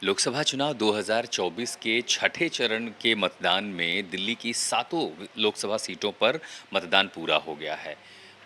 लोकसभा चुनाव 2024 के छठे चरण के मतदान में दिल्ली की सातों लोकसभा सीटों पर मतदान पूरा हो गया है।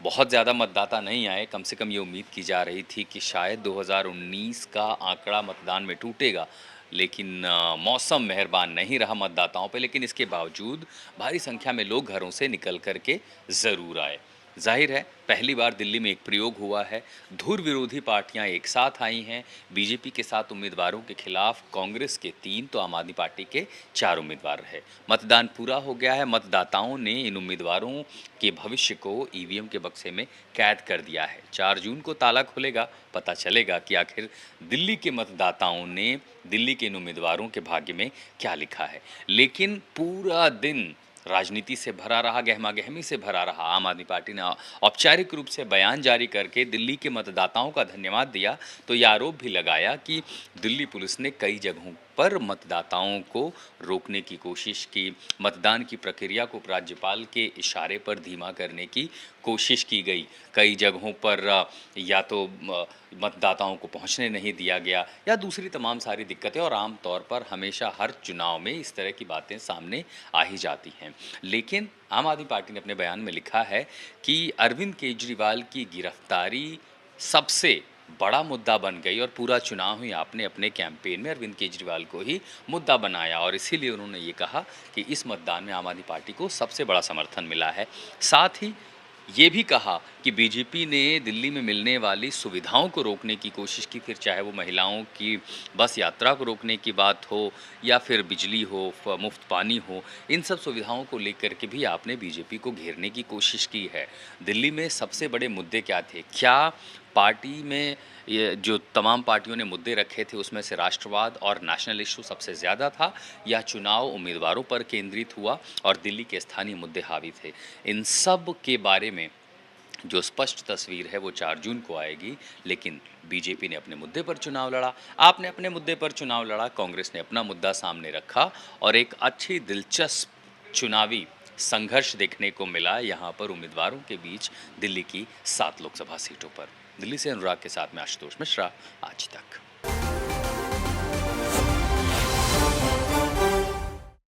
बहुत ज़्यादा मतदाता नहीं आए, कम से कम ये उम्मीद की जा रही थी कि शायद 2019 का आंकड़ा मतदान में टूटेगा। लेकिन मौसम मेहरबान नहीं रहा मतदाताओं पे, लेकिन इसके बावजूद भारी संख्या में लोग घरों से निकल कर के ज़रूर आए। ज़ाहिर है, पहली बार दिल्ली में एक प्रयोग हुआ है। धुर विरोधी पार्टियां एक साथ आई हैं। बीजेपी के 7 उम्मीदवारों के खिलाफ कांग्रेस के 3 तो आम आदमी पार्टी के 4 उम्मीदवार रहे। मतदान पूरा हो गया है। मतदाताओं ने इन उम्मीदवारों के भविष्य को ईवीएम के बक्से में कैद कर दिया है। 4 जून को ताला खुलेगा, पता चलेगा कि आखिर दिल्ली के मतदाताओं ने दिल्ली के इन उम्मीदवारों के भाग्य में क्या लिखा है। लेकिन पूरा दिन राजनीति से भरा रहा, गहमा-गहमी से भरा रहा। आम आदमी पार्टी ने औपचारिक रूप से बयान जारी करके दिल्ली के मतदाताओं का धन्यवाद दिया, तो ये आरोप भी लगाया कि दिल्ली पुलिस ने कई जगहों पर मतदाताओं को रोकने की कोशिश की, मतदान की प्रक्रिया को राज्यपाल के इशारे पर धीमा करने की कोशिश की गई। कई जगहों पर या तो मतदाताओं को पहुंचने नहीं दिया गया या दूसरी तमाम सारी दिक्कतें, और आम तौर पर हमेशा हर चुनाव में इस तरह की बातें सामने आ ही जाती हैं। लेकिन आम आदमी पार्टी ने अपने बयान में लिखा है कि अरविंद केजरीवाल की गिरफ्तारी सबसे बड़ा मुद्दा बन गई और पूरा चुनाव ही आपने अपने कैंपेन में अरविंद केजरीवाल को ही मुद्दा बनाया, और इसीलिए उन्होंने ये कहा कि इस मतदान में आम आदमी पार्टी को सबसे बड़ा समर्थन मिला है। साथ ही ये भी कहा कि बीजेपी ने दिल्ली में मिलने वाली सुविधाओं को रोकने की कोशिश की, फिर चाहे वो महिलाओं की बस यात्रा को रोकने की बात हो या फिर बिजली हो, मुफ्त पानी हो, इन सब सुविधाओं को लेकर के भी आपने बीजेपी को घेरने की कोशिश की है। दिल्ली में सबसे बड़े मुद्दे क्या थे? क्या पार्टी में ये जो तमाम पार्टियों ने मुद्दे रखे थे उसमें से राष्ट्रवाद और नेशनल इशू सबसे ज़्यादा था, या चुनाव उम्मीदवारों पर केंद्रित हुआ और दिल्ली के स्थानीय मुद्दे हावी थे? इन सब के बारे में जो स्पष्ट तस्वीर है वो 4 जून को आएगी। लेकिन बीजेपी ने अपने मुद्दे पर चुनाव लड़ा, आपने अपने मुद्दे पर चुनाव लड़ा, कांग्रेस ने अपना मुद्दा सामने रखा, और एक अच्छी दिलचस्प चुनावी संघर्ष देखने को मिला यहाँ पर उम्मीदवारों के बीच दिल्ली की 7 लोकसभा सीटों पर। दिल्ली से अनुराग के साथ में आशुतोष मिश्रा, आज तक।